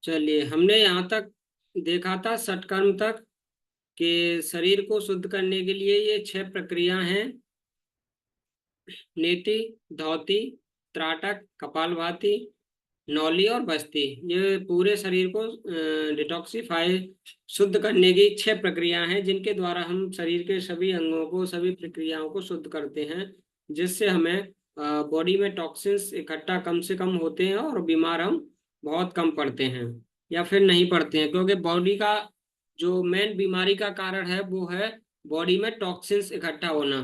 चलिए, हमने यहाँ तक देखा था षटकर्म तक कि शरीर को शुद्ध करने के लिए ये 6 प्रक्रिया हैं। नेति, धौती, त्राटक, कपालभाति, नौली और बस्ती। ये पूरे शरीर को डिटॉक्सिफाई शुद्ध करने की 6 प्रक्रिया हैं, जिनके द्वारा हम शरीर के सभी अंगों को, सभी प्रक्रियाओं को शुद्ध करते हैं, जिससे हमें बॉडी में टॉक्सिन्स इकट्ठा कम से कम होते हैं और बीमार हम बहुत कम पड़ते हैं या फिर नहीं पड़ते हैं। क्योंकि बॉडी का जो मेन बीमारी का कारण है वो है बॉडी में टॉक्सिन्स इकट्ठा होना,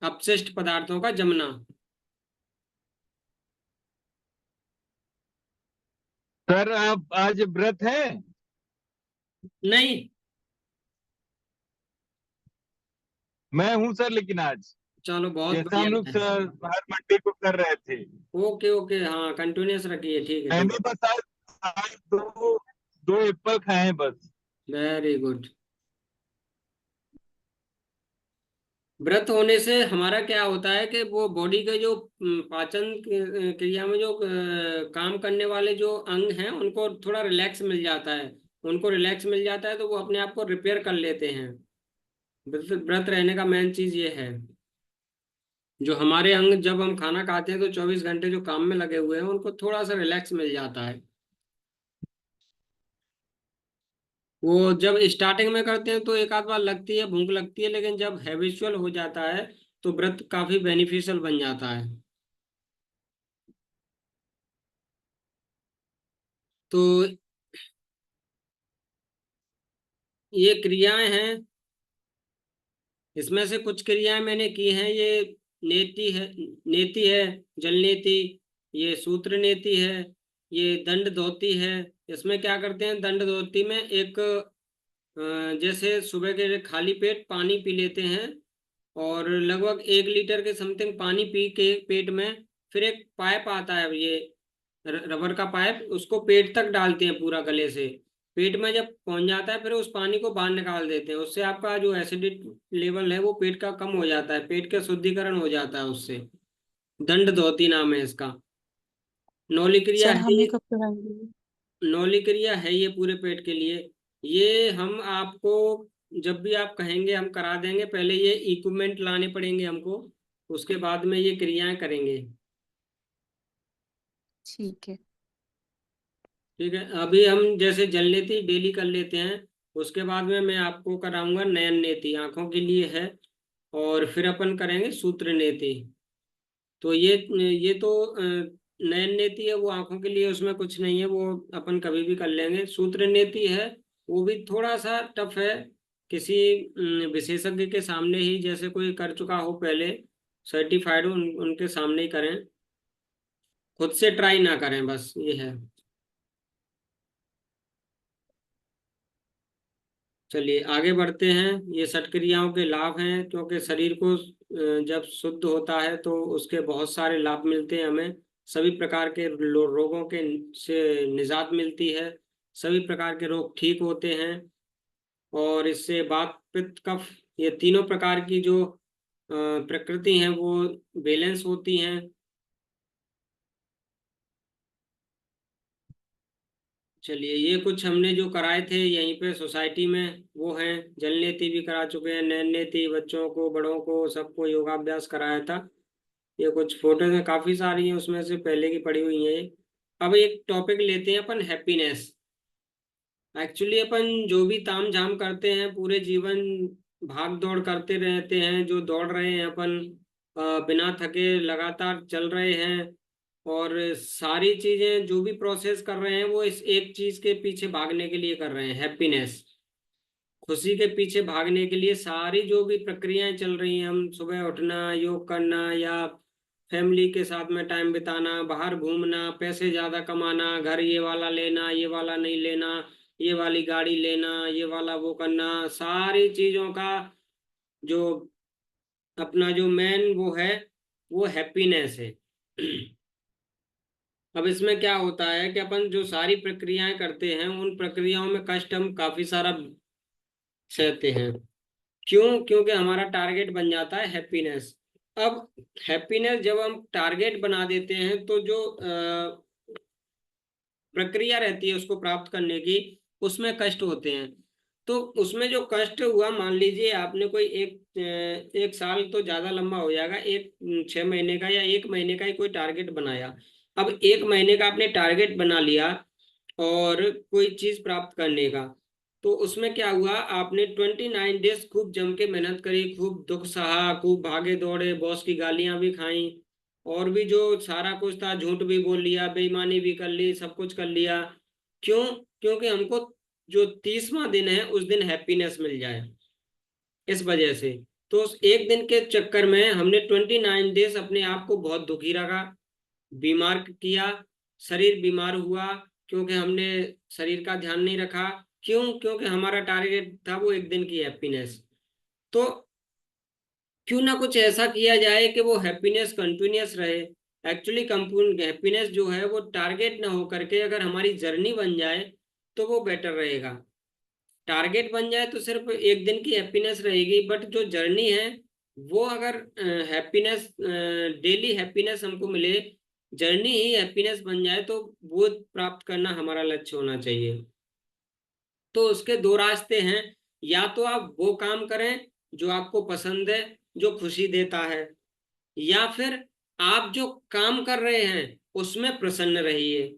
अपशिष्ट पदार्थों का जमना। सर आप आज व्रत है? नहीं। मैं हूँ सर, लेकिन आज चलो, बहुत जैसा बढ़िया हम लोग है। सर हर मंडे को कर रहे थे। ओके ओके, हाँ, कंटिन्यूस रखिए। ठीक है, ठीक। मैंने बस आज दो दो एप्पल खाए हैं बस। Very good. व्रत होने से हमारा क्या होता है कि वो बॉडी के जो पाचन क्रिया में जो काम करने वाले जो अंग हैं उनको थोड़ा रिलैक्स मिल जाता है। उनको रिलैक्स मिल जाता है तो वो अपने आप को रिपेयर कर लेते हैं। व्रत रहने का मेन चीज ये है। जो हमारे अंग, जब हम खाना खाते हैं तो 24 घंटे जो काम में लगे हुए हैं उनको थोड़ा सा रिलैक्स मिल जाता है। वो जब स्टार्टिंग में करते हैं तो एक आध बार लगती है, भूख लगती है, लेकिन जब हैबिचुअल हो जाता है तो व्रत काफी बेनिफिशियल बन जाता है। तो ये क्रियाएं हैं। इसमें से कुछ क्रियाएं मैंने की हैं। ये नेति है, नेति है, जल नेति। ये सूत्र नेति है। ये दंड धोती है। इसमें क्या करते हैं, दंड धोती में एक जैसे सुबह के खाली पेट पानी पी लेते हैं और लगभग 1 लीटर के समथिंग पानी पी के पेट में, फिर एक पाइप आता है, ये रबर का पाइप, उसको पेट तक डालते हैं पूरा गले से। पेट में जब पहुंच जाता है फिर उस पानी को बाहर निकाल देते हैं। उससे आपका जो एसिडिक लेवल है वो पेट का कम हो जाता है, पेट का शुद्धिकरण हो जाता है उससे। दंड धोती नाम है इसका। नौली क्रिया सर है हमें ये। कब कराएंगे? नौली क्रिया है ये पूरे पेट के लिए। ये हम आपको जब भी आप कहेंगे हम करा देंगे। पहले ये इक्विपमेंट लाने पड़ेंगे हमको, उसके बाद में ये क्रियाएं करेंगे। ठीक है। ठीक है, अभी हम जैसे जल नेति डेली कर लेते हैं, उसके बाद में मैं आपको कराऊंगा नयन नेति, आंखों के लिए है। और फिर अपन करेंगे सूत्र नेति। तो ये तो नयन नेति है, वो आंखों के लिए, उसमें कुछ नहीं है, वो अपन कभी भी कर लेंगे। सूत्र नेति है, वो भी थोड़ा सा टफ है। किसी विशेषज्ञ के सामने ही, जैसे कोई कर चुका हो पहले, सर्टिफाइड हो, उनके सामने ही करें। खुद से ट्राई ना करें, बस ये है। चलिए आगे बढ़ते हैं। ये षट क्रियाओं के लाभ हैं, क्योंकि शरीर को जब शुद्ध होता है तो उसके बहुत सारे लाभ मिलते हैं हमें। सभी प्रकार के रोगों के से निजात मिलती है। सभी प्रकार के रोग ठीक होते हैं। और इससे वात पित्त कफ, ये तीनों प्रकार की जो प्रकृति हैं वो बैलेंस होती हैं। चलिए, ये कुछ हमने जो कराए थे यहीं पे सोसाइटी में वो हैं। जल नीति भी करा चुके हैं, नैन नीति, बच्चों को बड़ों को सबको योगाभ्यास कराया था। ये कुछ फोटो में काफी सारी हैं, उसमें से पहले की पड़ी हुई हैं ये। अब एक टॉपिक लेते हैं अपन, हैप्पीनेस। एक्चुअली अपन जो भी ताम झाम करते हैं पूरे जीवन, भाग दौड़ करते रहते हैं, जो दौड़ रहे हैं अपन, बिना थके लगातार चल रहे हैं। और सारी चीजें जो भी प्रोसेस कर रहे हैं वो इस एक चीज के पीछे भागने के लिए कर रहे हैं, हैप्पीनेस। खुशी के पीछे भागने के लिए सारी जो भी प्रक्रियाएं चल रही हैं, हम सुबह उठना, योग करना, या फैमिली के साथ में टाइम बिताना, बाहर घूमना, पैसे ज्यादा कमाना, घर ये वाला लेना, ये वाला नहीं लेना, ये वाली गाड़ी लेना, ये वाला वो करना, सारी चीजों का जो अपना जो मेन वो है, वो हैप्पीनेस है। अब इसमें क्या होता है कि अपन जो सारी प्रक्रियाएं करते हैं उन प्रक्रियाओं में कष्ट हम काफी सारा सहते हैं। क्यों? क्योंकि हमारा टारगेट बन जाता है हैप्पीनेस। अब हैप्पीनेस जब हम टारगेट बना देते हैं तो जो प्रक्रिया रहती है उसको प्राप्त करने की, उसमें कष्ट होते हैं। तो उसमें जो कष्ट हुआ, मान लीजिए आपने कोई एक साल तो ज्यादा लंबा हो जाएगा, 6 महीने का या 1 महीने का ही कोई टारगेट बनाया। अब 1 महीने का आपने टारगेट बना लिया और कोई चीज प्राप्त करने का, तो उसमें क्या हुआ, आपने 29 डेज खूब जम के मेहनत करी, खूब दुख सहा, खूब भागे दौड़े, बॉस की गालियां भी खाई, और भी जो सारा कुछ था, झूठ भी बोल लिया, बेईमानी भी कर ली, सब कुछ कर लिया। क्यों? क्योंकि हमको जो 30वां दिन है उस दिन हैप्पीनेस मिल जाए, इस वजह से। तो उस एक दिन के चक्कर में हमने 29 डेज अपने आप को बहुत दुखी रखा, बीमार किया, शरीर बीमार हुआ, क्योंकि हमने शरीर का ध्यान नहीं रखा। क्यों? क्योंकि हमारा टारगेट था वो एक दिन की हैप्पीनेस। तो क्यों ना कुछ ऐसा किया जाए कि वो हैप्पीनेस कंटिन्यूअस रहे। एक्चुअली हैप्पीनेस जो है वो टारगेट ना हो करके अगर हमारी जर्नी बन जाए तो वो बेटर रहेगा। टारगेट बन जाए तो सिर्फ एक दिन की हैप्पीनेस रहेगी, बट जो जर्नी है वो अगर हैप्पीनेस, डेली हैप्पीनेस हमको मिले, जर्नी ही हैप्पीनेस बन जाए, तो वो प्राप्त करना हमारा लक्ष्य होना चाहिए। तो उसके दो रास्ते हैं, या तो आप वो काम करें जो आपको पसंद है, जो खुशी देता है, या फिर आप जो काम कर रहे हैं उसमें प्रसन्न रहिए।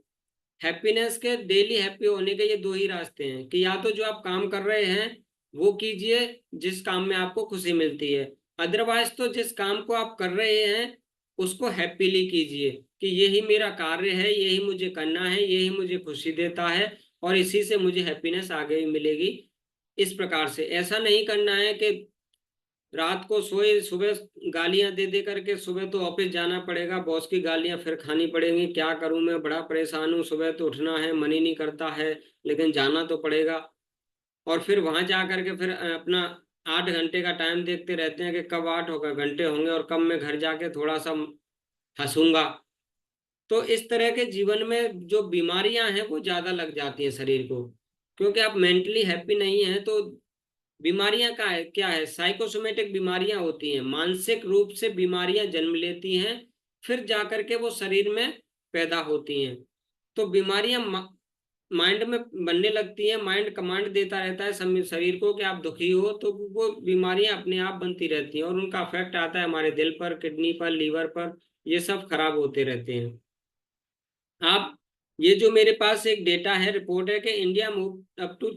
हैप्पीनेस के, डेली हैप्पी होने के ये दो ही रास्ते हैं, कि या तो जो आप काम कर रहे हैं वो कीजिए जिस काम में आपको खुशी मिलती है, अदरवाइज तो जिस काम को आप कर रहे हैं उसको हैप्पीली कीजिए, कि यही मेरा कार्य है, यही मुझे करना है, यही मुझे खुशी देता है, और इसी से मुझे हैप्पीनेस आगे भी मिलेगी। इस प्रकार से ऐसा नहीं करना है कि रात को सोए, सुबह गालियां दे दे करके सुबह तो ऑफिस जाना पड़ेगा, बॉस की गालियां फिर खानी पड़ेंगी, क्या करूं मैं, बड़ा परेशान हूं, सुबह तो उठना है, मन ही नहीं करता है, लेकिन जाना तो पड़ेगा। और फिर वहां जा करके फिर अपना 8 घंटे का टाइम देखते रहते हैं कि कब 8 घंटे होंगे और कब मैं घर जाके थोड़ा सा हंसूंगा। तो इस तरह के जीवन में जो बीमारियां हैं वो ज्यादा लग जाती हैं शरीर को, क्योंकि आप मेंटली हैप्पी नहीं है। तो बीमारियां का है क्या है, साइकोसोमेटिक बीमारियां होती हैं, मानसिक रूप से बीमारियां जन्म लेती हैं, फिर जाकर के वो शरीर में पैदा होती हैं। तो बीमारियां माइंड में बनने लगती हैं, माइंड कमांड देता रहता है शरीर को कि आप दुखी हो, तो वो बीमारियां अपने आप बनती रहती हैं और उनका अफेक्ट आता है हमारे दिल पर, किडनी पर, लीवर पर, ये सब खराब होते रहते हैं। आप, ये जो मेरे पास एक डेटा है, रिपोर्ट है कि India move up to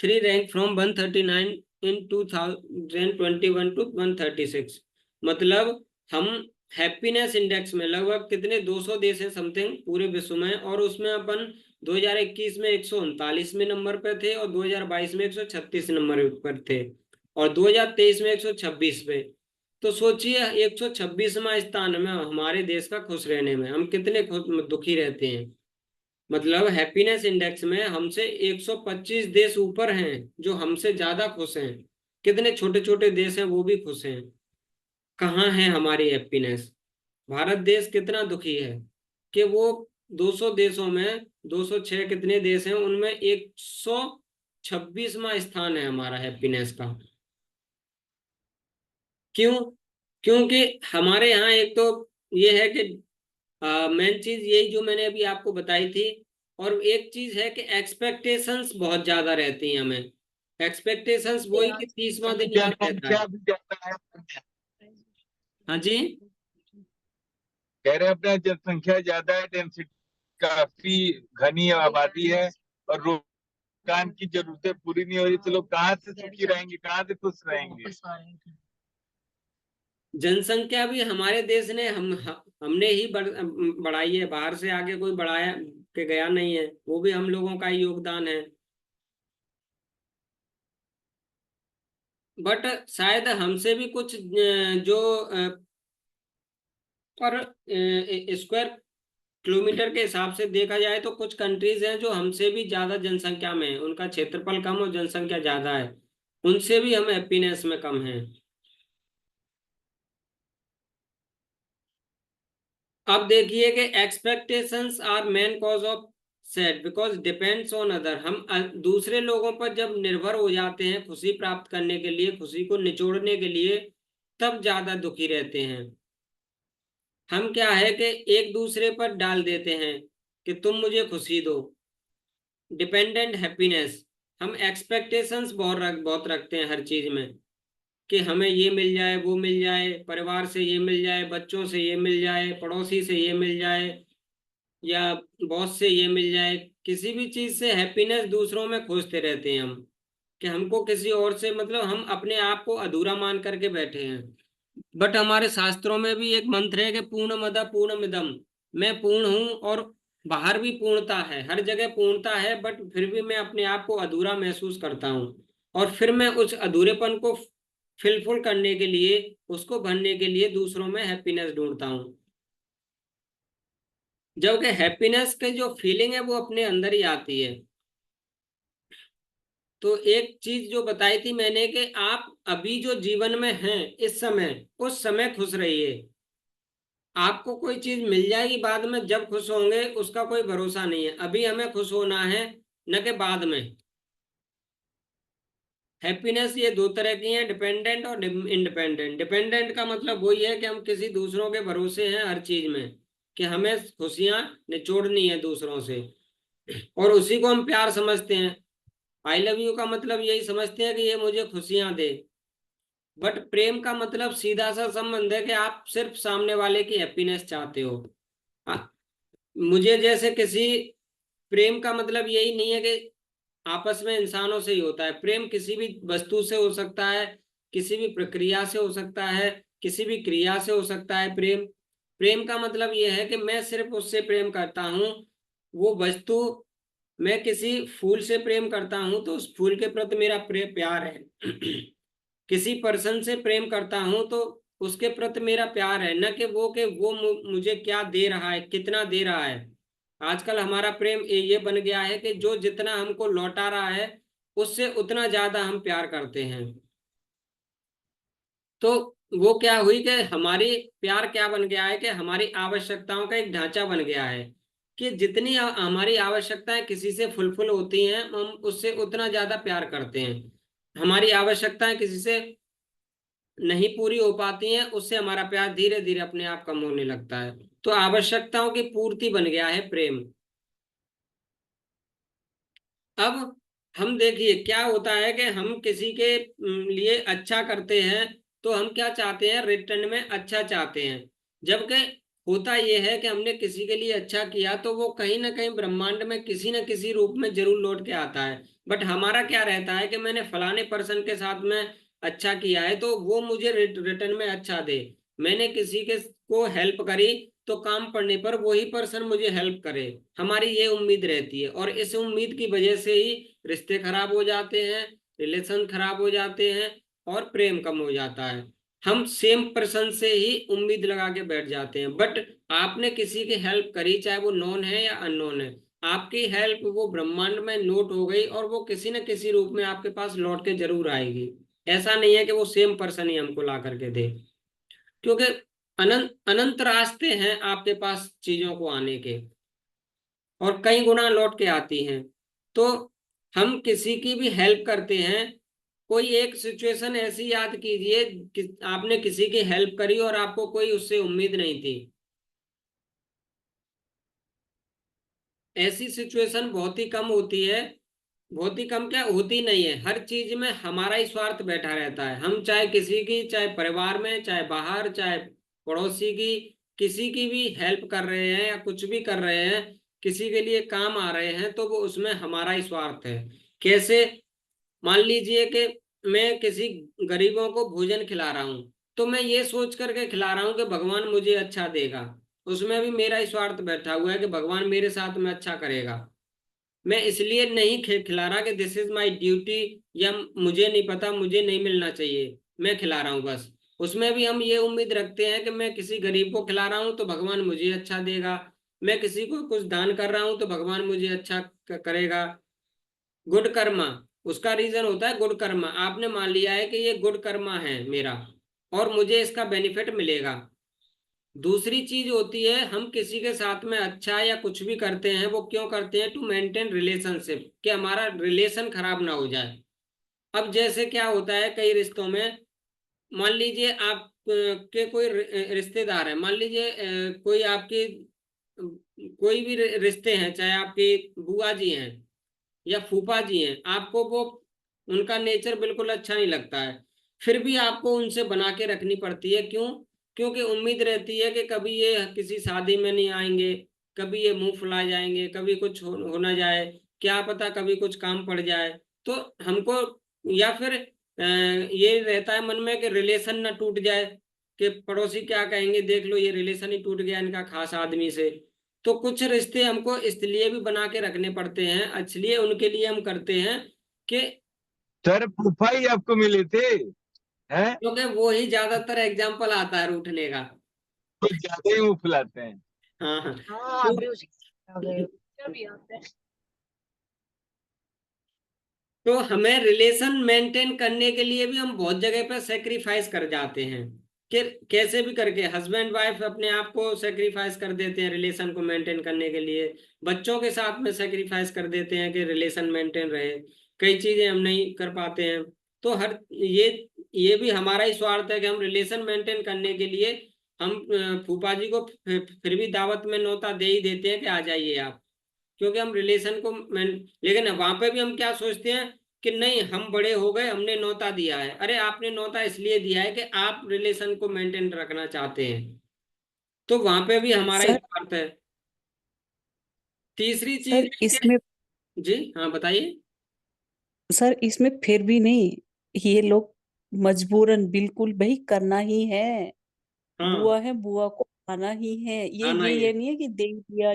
3 rank from 139 in 2021 to 136। मतलब हम हैप्पीनेस इंडेक्स में लगभग कितने 200 देश हैं समथिंग पूरे विश्व में, और उसमें अपन 2021 में 139वें नंबर पर थे, और 2022 में 136 नंबर पर थे, और 2023 में 126 पे। तो सोचिए 126वां स्थान में हमारे देश का खुश रहने में, हम कितने दुखी रहते हैं। मतलब हैप्पीनेस इंडेक्स में हमसे 125 देश ऊपर हैं जो हमसे ज्यादा खुश हैं। कितने छोटे छोटे देश हैं वो भी खुश हैं। कहाँ है हमारी हैप्पीनेस? भारत देश कितना दुखी है कि वो 200 देशों में 206 कितने देश हैं उनमें 126वां स्थान है हमारा हैप्पीनेस का। क्यों? क्योंकि हमारे यहाँ एक तो ये है कि मेन चीज यही जो मैंने अभी आपको बताई थी, और एक चीज है कि एक्सपेक्टेशंस बहुत ज्यादा रहती हैं हमें। एक्सपेक्टेशंस वही कि 30वां दिन याद रहता है। जनसंख्या भी ज्यादा है। हाँ जी। कह रहे हैं अपना जनसंख्या ज्यादा है, डेंसिटी काफी घनी आबादी है, और रोजगार की जरूरतें पूरी नहीं हो रही, तो लोग कहाँ से सुखी रहेंगे, कहाँ से खुश रहेंगे। जनसंख्या भी हमारे देश ने हमने ही बढ़ाई है, बाहर से आगे कोई बढ़ाया के गया नहीं है, वो भी हम लोगों का ही योगदान है। बट शायद हमसे भी कुछ जो पर स्क्वायर किलोमीटर के हिसाब से देखा जाए तो कुछ कंट्रीज हैं जो हमसे भी ज्यादा जनसंख्या में है, उनका क्षेत्रफल कम और जनसंख्या ज्यादा है, उनसे भी हम हैप्पीनेस में कम हैं। अब देखिए कि expectations are main cause of sad because depends on other. हम दूसरे लोगों पर जब निर्भर हो जाते हैं खुशी प्राप्त करने के लिए, खुशी को निचोड़ने के लिए, तब ज्यादा दुखी रहते हैं। हम क्या है कि एक दूसरे पर डाल देते हैं कि तुम मुझे खुशी दो। डिपेंडेंट हैप्पीनेस, हम एक्सपेक्टेशंस बहुत रखते हैं हर चीज में, कि हमें ये मिल जाए, वो मिल जाए, परिवार से ये मिल जाए, बच्चों से ये मिल जाए, पड़ोसी से ये मिल जाए, या बॉस से ये मिल जाए। किसी भी चीज से हैप्पीनेस दूसरों में खोजते रहते हैं हम, कि हमको किसी और से मतलब हम अपने आप को अधूरा मान करके बैठे हैं। बट हमारे शास्त्रों में भी एक मंत्र है कि पूर्णमद पूर्णमिदम, मैं पूर्ण हूँ, और बाहर भी पूर्णता है, हर जगह पूर्णता है, बट फिर भी मैं अपने आप को अधूरा महसूस करता हूँ। और फिर मैं उस अधूरेपन को फिलफुल करने के लिए, उसको भरने के लिए दूसरों में हैप्पीनेस ढूंढता हूँ। जबकि हैप्पीनेस की जो फीलिंग है वो अपने अंदर ही आती है। तो एक चीज जो बताई थी मैंने, कि आप अभी जो जीवन में हैं इस समय, उस समय खुश रहिए। आपको कोई चीज मिल जाएगी बाद में, जब खुश होंगे उसका कोई भरोसा नहीं है। अभी हमें खुश होना है, न कि बाद में। हैप्पीनेस ये दो तरह की है, डिपेंडेंट और इंडिपेंडेंट। डिपेंडेंट का मतलब वही है कि हम किसी दूसरों के भरोसे हैं हर चीज में, कि हमें खुशियां निचोड़नी है दूसरों से, और उसी को हम प्यार समझते हैं। आई लव यू का मतलब यही समझते हैं कि ये मुझे खुशियां दे। बट प्रेम का मतलब सीधा सा संबंध है कि आप सिर्फ सामने वाले की हैप्पीनेस चाहते हो। आ, मुझे जैसे किसी, प्रेम का मतलब यही नहीं है कि आपस में इंसानों से ही होता है। प्रेम किसी भी वस्तु से हो सकता है, किसी भी प्रक्रिया से हो सकता है, किसी भी क्रिया से हो सकता है। प्रेम, प्रेम का मतलब यह है कि मैं सिर्फ उससे प्रेम करता हूँ, वो वस्तु, मैं किसी फूल से प्रेम करता हूं तो उस फूल के प्रति मेरा प्यार है। किसी पर्सन से प्रेम करता हूं तो उसके प्रति मेरा प्यार है, न कि वो मुझे क्या दे रहा है, कितना दे रहा है। आजकल हमारा प्रेम ये बन गया है कि जो जितना हमको लौटा रहा है उससे उतना ज्यादा हम प्यार करते हैं। तो वो क्या हुई कि हमारी, प्यार क्या बन गया है कि हमारी आवश्यकताओं का एक ढांचा बन गया है, कि जितनी हमारी आवश्यकताएं किसी से फुलफिल होती हैं हम उससे उतना ज्यादा प्यार करते हैं। हमारी आवश्यकताएं किसी से नहीं पूरी हो पाती हैं, उससे हमारा प्यार धीरे धीरे अपने आप कम होने लगता है। तो आवश्यकताओं की पूर्ति बन गया है प्रेम। अब हम देखिए क्या होता है कि हम किसी के लिए अच्छा करते हैं, तो हम क्या चाहते हैं, रिटर्न में अच्छा चाहते हैं। जबकि होता यह है कि हमने किसी के लिए अच्छा किया तो वो कहीं ना कहीं ब्रह्मांड में किसी न किसी रूप में जरूर लौट के आता है। बट हमारा क्या रहता है कि मैंने फलाने पर्सन के साथ में अच्छा किया है तो वो मुझे रिटर्न में अच्छा दे। मैंने किसी के को हेल्प करी तो काम पड़ने पर वही पर्सन मुझे हेल्प करे। हमारी ये उम्मीद रहती है, और इस उम्मीद की वजह से ही रिश्ते खराब हो जाते हैं, रिलेशन खराब हो जाते हैं, और प्रेम कम हो जाता है। हम सेम पर्सन से ही उम्मीद लगा के बैठ जाते हैं। बट आपने किसी की हेल्प करी, चाहे वो नोन है या अननोन है, आपकी हेल्प वो ब्रह्मांड में नोट हो गई, और वो किसी न किसी रूप में आपके पास लौट के जरूर आएगी। ऐसा नहीं है कि वो सेम पर्सन ही हमको ला करके दे, क्योंकि अनंत अनंत रास्ते हैं आपके पास चीजों को आने के, और कई गुना लौट के आती हैं। तो हम किसी की भी हेल्प करते हैं। कोई एक सिचुएशन ऐसी याद कीजिए कि आपने किसी की हेल्प करी और आपको कोई उससे उम्मीद नहीं थी। ऐसी सिचुएशन बहुत ही कम होती है। बहुत ही कम क्या, होती नहीं है। हर चीज में हमारा ही स्वार्थ बैठा रहता है। हम चाहे किसी की, चाहे परिवार में, चाहे बाहर, चाहे पड़ोसी की, किसी की भी हेल्प कर रहे हैं या कुछ भी कर रहे हैं, किसी के लिए काम आ रहे हैं, तो वो उसमें हमारा ही स्वार्थ है। कैसे, मान लीजिए कि मैं किसी गरीबों को भोजन खिला रहा हूँ, तो मैं ये सोच करके खिला रहा हूँ कि भगवान मुझे अच्छा देगा। उसमें भी मेरा ही स्वार्थ बैठा हुआ है कि भगवान मेरे साथ में अच्छा करेगा। मैं इसलिए नहीं खिला रहा कि दिस इज माई ड्यूटी, या मुझे नहीं पता, मुझे नहीं मिलना चाहिए, मैं खिला रहा हूँ बस। उसमें भी हम ये उम्मीद रखते हैं कि मैं किसी गरीब को खिला रहा हूँ तो भगवान मुझे अच्छा देगा। मैं किसी को कुछ दान कर रहा हूँ तो भगवान मुझे अच्छा करेगा। गुड कर्मा, उसका रीजन होता है गुड कर्मा। आपने मान लिया है कि ये गुड कर्मा है मेरा, और मुझे इसका बेनिफिट मिलेगा। दूसरी चीज होती है, हम किसी के साथ में अच्छा या कुछ भी करते हैं, वो क्यों करते हैं, टू मेंटेन रिलेशनशिप, कि हमारा रिलेशन खराब ना हो जाए। अब जैसे क्या होता है कई रिश्तों में, मान लीजिए आप के कोई रिश्तेदार है, मान लीजिए कोई आपकी कोई भी रिश्ते हैं, चाहे आपकी बुआ जी हैं या फूफा जी हैं, आपको वो उनका नेचर बिल्कुल अच्छा नहीं लगता है, फिर भी आपको उनसे बना के रखनी पड़ती है। क्यों? क्योंकि उम्मीद रहती है कि कभी ये किसी शादी में नहीं आएंगे, कभी ये मुंह फुला जाएंगे, कभी कुछ हो ना जाए, क्या पता कभी कुछ काम पड़ जाए। तो हमको, या फिर ये रहता है मन में कि रिलेशन ना टूट जाए, कि पड़ोसी क्या कहेंगे, देख लो ये रिलेशन ही टूट गया इनका खास आदमी से। तो कुछ रिश्ते हमको इसलिए भी बना के रखने पड़ते हैं, इसलिए उनके लिए हम करते हैं कि सर फूफा ही आपको मिले थे हैं? क्योंकि वो ही ज्यादातर एग्जाम्पल आता है रूठने का। कुछ ज्यादा ही मुंह फुलाते हैं। हाँ हाँ। हाँ तो अभी उसी आ गए जब भी आते हैं। तो हमें रिलेशन मेंटेन करने के लिए भी हम बहुत जगह पर सेक्रीफाइस कर जाते हैं, कि कैसे भी करके हस्बैंड वाइफ अपने आप को सेक्रीफाइस कर देते हैं रिलेशन को मेंटेन करने के लिए, बच्चों के साथ में सेक्रीफाइस कर देते हैं कि रिलेशन मेंटेन रहे, कई चीजें हम नहीं कर पाते हैं। तो हर ये भी हमारा ही स्वार्थ है कि हम रिलेशन मेंटेन करने के लिए हम फूफा जी को फिर भी दावत में न्योता दे ही देते हैं कि आ जाइए आप, क्योंकि हम रिलेशन को लेकिन वहां पे भी हम क्या सोचते हैं कि नहीं हम बड़े हो गए, हमने न्योता दिया है। अरे आपने न्योता इसलिए दिया है कि आप रिलेशन को मेंटेन रखना चाहते हैं, तो वहां पे भी हमारा ही सर स्वार्थ है। तीसरी चीज सर है इसमें कि जी हाँ बताइए। सर इसमें फिर भी नहीं, ये लोग मजबूरन बिल्कुल भाई करना ही है। हाँ बुआ है, बुआ को आना ही है। ये आना ये ही है, ये नहीं है कि दे दिया,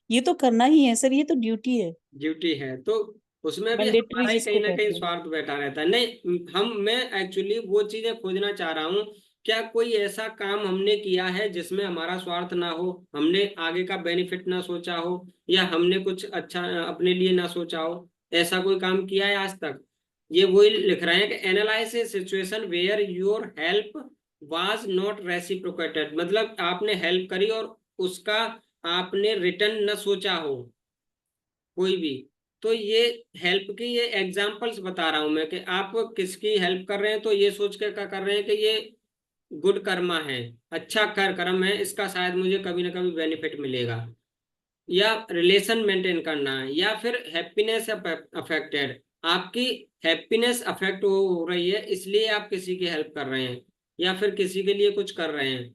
ये तो करना ही है सर, ये तो ड्यूटी है। ड्यूटी है। तो उसमें भी मैंडेटरी हमारा ही कहीं जिसको ना कहीं कहते हैं। स्वार्थ बैठा रहता है। नहीं हम मैं एक्चुअली वो चीजें खोजना चाह रहा हूँ, क्या कोई ऐसा काम हमने किया है जिसमें हमारा स्वार्थ ना हो, हमने आगे का बेनिफिट ना सोचा हो, या हमने कुछ अच्छा अपने लिए ना सोचा हो? ऐसा कोई काम किया है आज तक? ये वही लिख रहे हैं कि analyse a situation where your help was not reciprocated, मतलब आपने हेल्प करी और उसका आपने रिटर्न न सोचा हो कोई भी। तो ये हेल्प की ये एग्जांपल्स बता रहा हूं मैं, कि आप किसकी हेल्प कर रहे हैं तो ये सोच के क्या कर रहे हैं कि ये गुड कर्मा है, अच्छा कर्म है, इसका शायद मुझे कभी ना कभी बेनिफिट मिलेगा। या रिलेशन मेंटेन करना है, या फिर हैप्पीनेस अफेक्टेड, आपकी हैप्पीनेस अफेक्ट हो रही है इसलिए आप किसी की हेल्प कर रहे हैं या फिर किसी के लिए कुछ कर रहे हैं।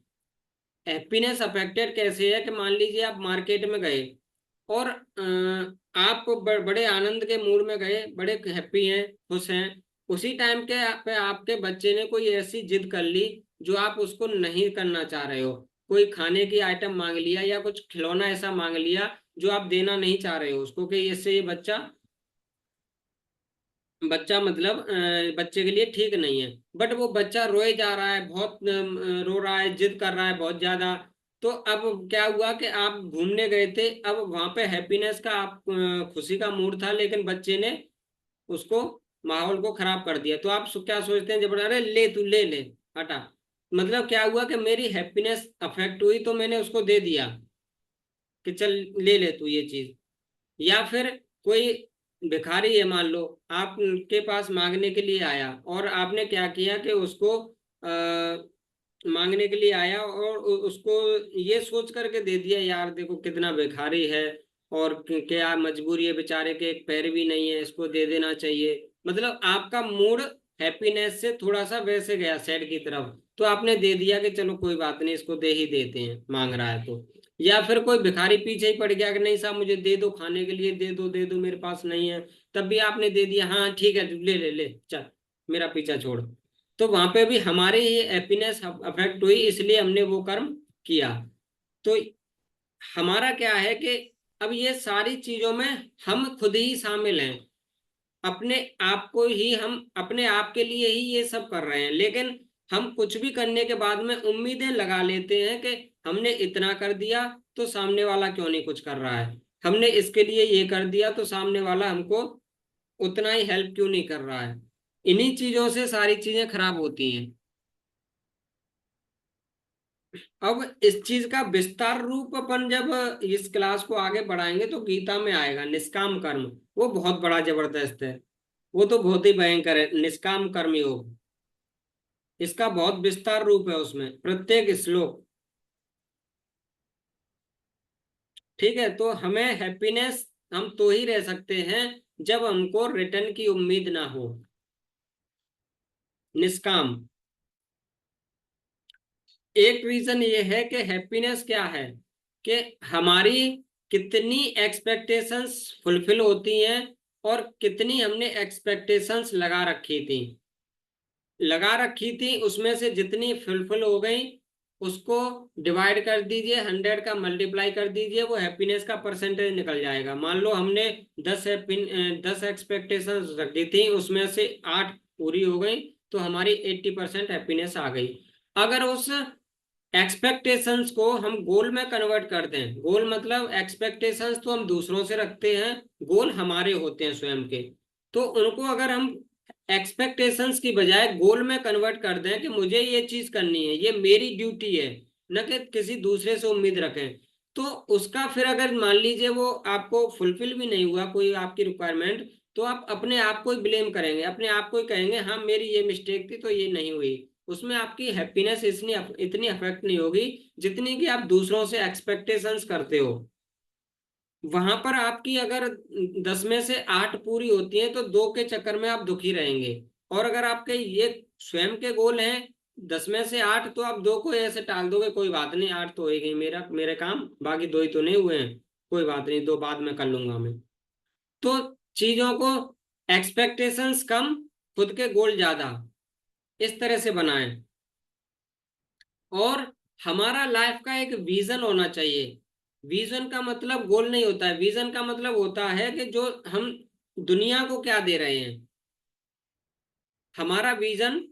हैप्पीनेस अफेक्टेड कैसे है कि मान लीजिए आप मार्केट में गए और आप बड़े आनंद के मूड में गए, बड़े हैप्पी हैं, खुश हैं, उसी टाइम के पे आपके बच्चे ने कोई ऐसी जिद कर ली जो आप उसको नहीं करना चाह रहे हो, कोई खाने की आइटम मांग लिया या कुछ खिलौना ऐसा मांग लिया जो आप देना नहीं चाह रहे हो उसको, कि इससे ये बच्चा बच्चा मतलब बच्चे के लिए ठीक नहीं है, बट वो बच्चा रोए जा रहा है, बहुत रो रहा है, जिद कर रहा है बहुत ज्यादा। तो अब क्या हुआ कि आप घूमने गए थे, अब वहां पे हैप्पीनेस का आप खुशी का मूड था, लेकिन बच्चे ने उसको माहौल को खराब कर दिया। तो आप क्या सोचते हैं, जब अरे ले तू ले ले हटा, मतलब क्या हुआ कि मेरी हैप्पीनेस अफेक्ट हुई तो मैंने उसको दे दिया कि चल ले ले तू ये चीज। या फिर कोई भिखारी है मान लो, आपके पास मांगने के लिए आया और आपने क्या किया कि उसको मांगने के लिए आया और उसको ये सोच करके दे दिया, यार देखो कितना भिखारी है और क्या मजबूरी है बेचारे के, एक पैर भी नहीं है, इसको दे देना चाहिए। मतलब आपका मूड हैप्पीनेस से थोड़ा सा वैसे गया सैड की तरफ, तो आपने दे दिया कि चलो कोई बात नहीं इसको दे ही देते हैं, मांग रहा है तो। या फिर कोई भिखारी पीछे ही पड़ गया कि नहीं साहब मुझे दे दो खाने के लिए, दे दो मेरे पास नहीं है, तब भी आपने दे दिया, हाँ ठीक है ले ले ले चल मेरा पीछा छोड़। तो वहां पे भी हमारे ये हैप्पीनेस अफेक्ट हुई, इसलिए हमने वो कर्म किया। तो हमारा क्या है कि अब ये सारी चीजों में हम खुद ही शामिल हैं, अपने आप को ही हम अपने आप के लिए ही ये सब कर रहे हैं, लेकिन हम कुछ भी करने के बाद में उम्मीदें लगा लेते हैं कि हमने इतना कर दिया तो सामने वाला क्यों नहीं कुछ कर रहा है, हमने इसके लिए ये कर दिया तो सामने वाला हमको उतना ही हेल्प क्यों नहीं कर रहा है। इन्हीं चीजों से सारी चीजें खराब होती हैं। अब इस चीज का विस्तार रूप अपन जब इस क्लास को आगे बढ़ाएंगे तो गीता में आएगा निष्काम कर्म, वो बहुत बड़ा जबरदस्त है, वो तो बहुत ही भयंकर है निष्काम कर्म योग। इसका बहुत विस्तार रूप है उसमें प्रत्येक श्लोक। ठीक है, तो हमें हैप्पीनेस हम तो ही रह सकते हैं जब हमको रिटर्न की उम्मीद ना हो, निष्काम। एक रीजन ये है कि हैप्पीनेस क्या है कि हमारी कितनी एक्सपेक्टेशंस फुलफिल होती हैं और कितनी हमने एक्सपेक्टेशंस लगा रखी थी, उसमें से जितनी फुलफिल हो गई उसको डिवाइड कर दीजिए, 100 का मल्टीप्लाई कर दीजिए, वो हैप्पीनेस का परसेंटेज निकल जाएगा। मान लो हमने 10 एक्सपेक्टेशंस रखी थी, उसमें से 8 पूरी हो गई, तो हमारी 80% हैप्पीनेस आ गई। अगर उस एक्सपेक्टेशंस को हम गोल में कन्वर्ट कर दें, गोल मतलब एक्सपेक्टेशंस तो हम दूसरों से रखते हैं, गोल हमारे होते हैं स्वयं के, तो उनको अगर हम एक्सपेक्टेशंस की बजाय गोल में कन्वर्ट कर दें कि मुझे ये चीज करनी है, ये मेरी ड्यूटी है, न कि किसी दूसरे से उम्मीद रखें, तो उसका फिर अगर मान लीजिए वो आपको फुलफिल भी नहीं हुआ कोई आपकी रिक्वायरमेंट, तो आप अपने आप को ही ब्लेम करेंगे, अपने आप को ही कहेंगे हाँ मेरी ये मिस्टेक थी तो ये नहीं हुई। उसमें आपकी हैप्पीनेस इतनी अफेक्ट नहीं होगी जितनी कि आप दूसरों से एक्सपेक्टेशंस करते हो। वहां पर आपकी अगर 10 में से 8 पूरी होती हैं तो 2 के चक्कर में आप दुखी रहेंगे। और अगर आपके ये स्वयं के गोल हैं 10 में से 8, तो आप 2 को ऐसे टाल दोगे, कोई बात नहीं 8 तो हो ही गई, मेरे काम बाकी 2 ही तो नहीं हुए हैं, कोई बात नहीं 2 बाद में कर लूंगा मैं। तो चीजों को एक्सपेक्टेशंस कम, खुद के गोल ज्यादा, इस तरह से बनाएं। और हमारा लाइफ का एक विजन होना चाहिए। विजन का मतलब गोल नहीं होता है, विजन का मतलब होता है कि जो हम दुनिया को क्या दे रहे हैं। हमारा विजन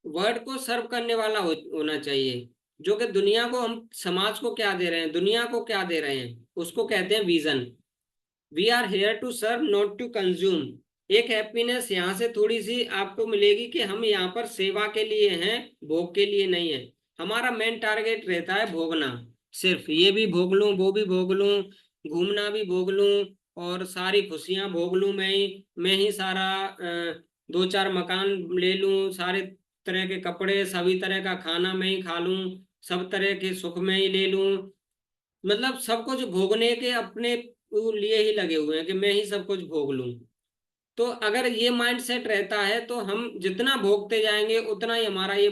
वर्ड को सर्व करने वाला होना चाहिए, जो कि दुनिया को, हम समाज को क्या दे रहे हैं, दुनिया को क्या दे रहे हैं, उसको कहते हैं vision. We are here to serve not to consume. एक हैप्पीनेस यहाँ से थोड़ी सी आपको मिलेगी कि हम यहाँ पर सेवा के लिए हैं, भोग के लिए नहीं है। हमारा मेन टारगेट रहता है भोगना, सिर्फ ये भी भोग लूं वो भी भोग लूं, घूमना भी भोग लूं, और सारी खुशियां भोग लूं, मैं ही सारा 2-4 मकान ले लूं, सारे तरह के कपड़े, सभी तरह का खाना मैं ही खा लूं, सब तरह के सुख में ही ले लूं। मतलब सब कुछ भोगने के अपने वो लिए ही लगे हुए हैं कि मैं ही सब कुछ भोग लूं। तो अगर ये माइंड सेट रहता है तो हम जितना भोगते जाएंगे उतना ही हमारा ये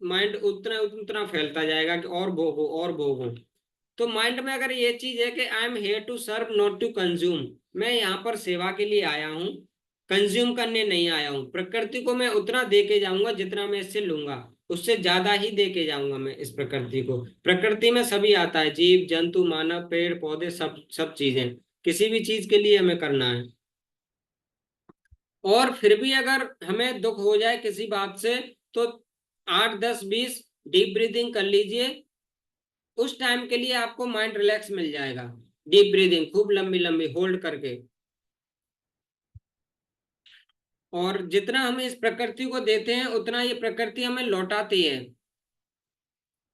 माइंड उतना उतना फैलता जाएगा कि और भोगो और भोगो। तो माइंड में अगर ये चीज है कि I am here to serve not to consume, मैं यहाँ पर सेवा के लिए आया हूँ, कंज्यूम करने नहीं आया हूँ, प्रकृति को मैं उतना दे के जाऊंगा जितना मैं इससे लूंगा, उससे ज्यादा ही दे के जाऊंगा मैं इस प्रकृति को। प्रकृति में सभी आता है, जीव जंतु मानव पेड़ पौधे, सब सब चीजें, किसी भी चीज के लिए हमें करना है। और फिर भी अगर हमें दुख हो जाए किसी बात से, तो 8 10 20 डीप ब्रीदिंग कर लीजिए, उस टाइम के लिए आपको माइंड रिलैक्स मिल जाएगा। डीप ब्रीदिंग खूब लंबी लंबी होल्ड करके। और जितना हम इस प्रकृति को देते हैं उतना ये प्रकृति हमें लौटाती है।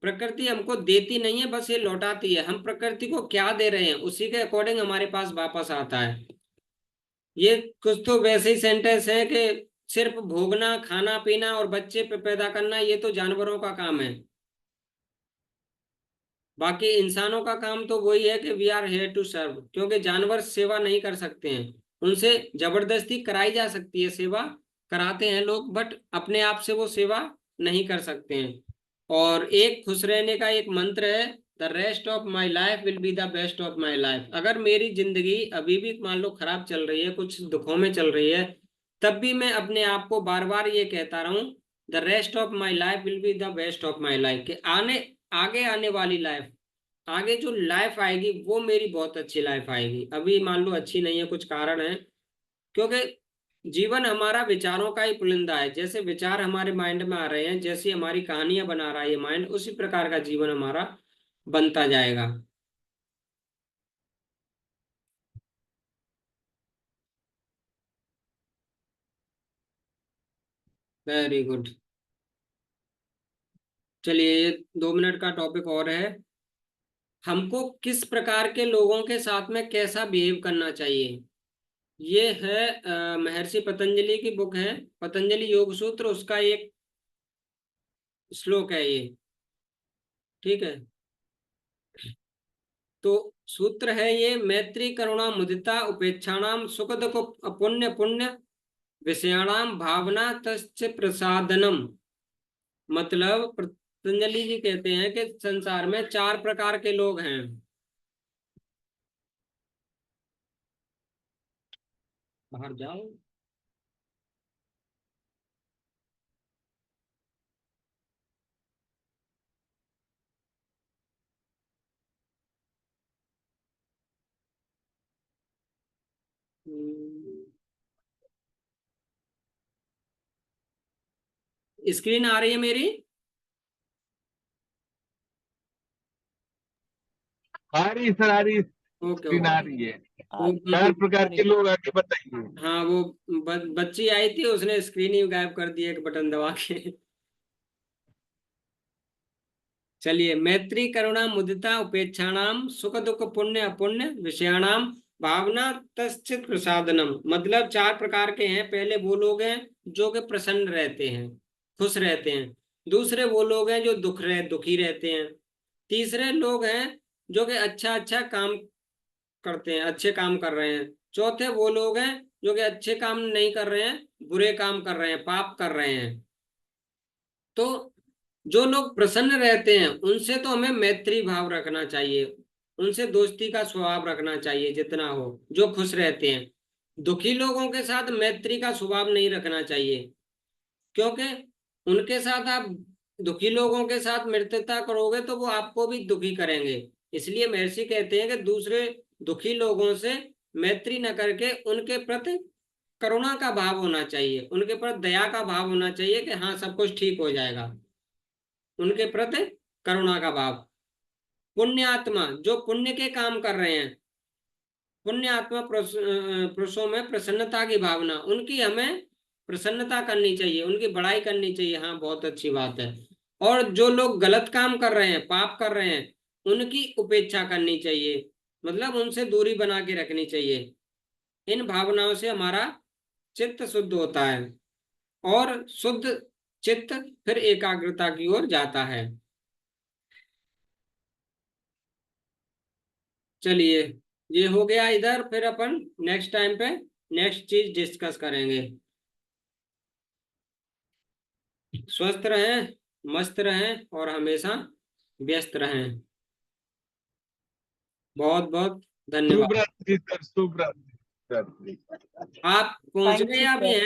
प्रकृति हमको देती नहीं है, बस ये लौटाती है। हम प्रकृति को क्या दे रहे हैं उसी के अकॉर्डिंग हमारे पास वापस आता है। ये कुछ तो वैसे ही सेंटेंस है कि सिर्फ भोगना खाना पीना और बच्चे पे पैदा करना ये तो जानवरों का काम है, बाकी इंसानों का काम तो वही है कि we are here to serve. क्योंकि जानवर सेवा नहीं कर सकते हैं, उनसे जबरदस्ती कराई जा सकती है सेवा, कराते हैं लोग, बट अपने आप से वो सेवा नहीं कर सकते हैं। और एक खुश रहने का एक मंत्र है, the rest of my life will be the best of my life. अगर मेरी जिंदगी अभी भी मान लो खराब चल रही है, कुछ दुखों में चल रही है, तब भी मैं अपने आप को बार बार ये कहता रहूं, the rest of my life will be the best of my life, कि आगे आने वाली लाइफ, आगे जो लाइफ आएगी वो मेरी बहुत अच्छी लाइफ आएगी। अभी मान लो अच्छी नहीं है, कुछ कारण है, क्योंकि जीवन हमारा विचारों का ही पुलिंदा है। जैसे विचार हमारे माइंड में आ रहे हैं, जैसी हमारी कहानियां बना रहा है ये माइंड, उसी प्रकार का जीवन हमारा बनता जाएगा। Very good. चलिए, ये 2 मिनट का टॉपिक और है, हमको किस प्रकार के लोगों के साथ में कैसा बिहेव करना चाहिए। ये है महर्षि पतंजलि की बुक है, पतंजलि योग सूत्र, उसका एक श्लोक है ये। ठीक है, तो सूत्र है ये, मैत्री करुणा मुदिता उपेक्षाणाम सुख दुख अपुण्य पुण्य विषयाणाम भावना तस्य प्रसादनम। मतलब पतंजलि जी कहते हैं कि संसार में 4 प्रकार के लोग हैं। बाहर जाओ। स्क्रीन आ रही है मेरी? आ रही सर, आ रही, ओके स्क्रीन आ ओके। रही है। आ रही 4 प्रकार है। के लोग आगे बताइए। हाँ, वो बच्ची आई थी, उसने स्क्रीन ही गायब कर दी एक बटन दबा के। चलिए, मैत्री करुणा मुदिता उपेक्षाणाम सुख दुख पुण्य अपुण्य विषयाणाम भावना तच्चित प्रसादनम। मतलब 4 प्रकार के हैं। पहले वो लोग हैं जो कि प्रसन्न रहते हैं, खुश रहते हैं। दूसरे वो लोग हैं जो दुखी रहते हैं। तीसरे लोग हैं जो कि अच्छा अच्छा काम करते हैं, अच्छे काम कर रहे हैं। चौथे वो लोग हैं जो कि अच्छे काम नहीं कर रहे हैं, बुरे काम कर रहे हैं, पाप कर रहे हैं। तो जो लोग प्रसन्न रहते हैं उनसे तो हमें मैत्री भाव रखना चाहिए, उनसे दोस्ती का स्वभाव रखना चाहिए जितना हो, जो खुश रहते हैं। दुखी लोगों के साथ मैत्री का स्वभाव नहीं रखना चाहिए, क्योंकि उनके साथ आप दुखी लोगों के साथ मित्रता करोगे तो वो आपको भी दुखी करेंगे। इसलिए महर्षि कहते हैं कि दूसरे दुखी लोगों से मैत्री न करके उनके प्रति करुणा का भाव होना चाहिए, उनके प्रति दया का भाव होना चाहिए कि हाँ सब कुछ ठीक हो जाएगा। उनके प्रति करुणा का भाव। पुण्यात्मा जो पुण्य के काम कर रहे हैं, पुण्यात्मा पुरुषों में प्रसन्नता की भावना, उनकी हमें प्रसन्नता करनी चाहिए, उनकी बड़ाई करनी चाहिए। हाँ, बहुत अच्छी बात है। और जो लोग गलत काम कर रहे हैं, पाप कर रहे हैं, उनकी उपेक्षा करनी चाहिए, मतलब उनसे दूरी बना के रखनी चाहिए। इन भावनाओं से हमारा चित्त शुद्ध होता है, और शुद्ध चित्त फिर एकाग्रता की ओर जाता है। चलिए, ये हो गया इधर। फिर अपन नेक्स्ट टाइम पे नेक्स्ट चीज डिस्कस करेंगे। स्वस्थ रहें, मस्त रहें और हमेशा व्यस्त रहें। बहुत बहुत शुभ धन्यवाद। रात्रि सर, शुभ रात्रि। आप पहुंच थैंक गए यू या अभी सर। हैं?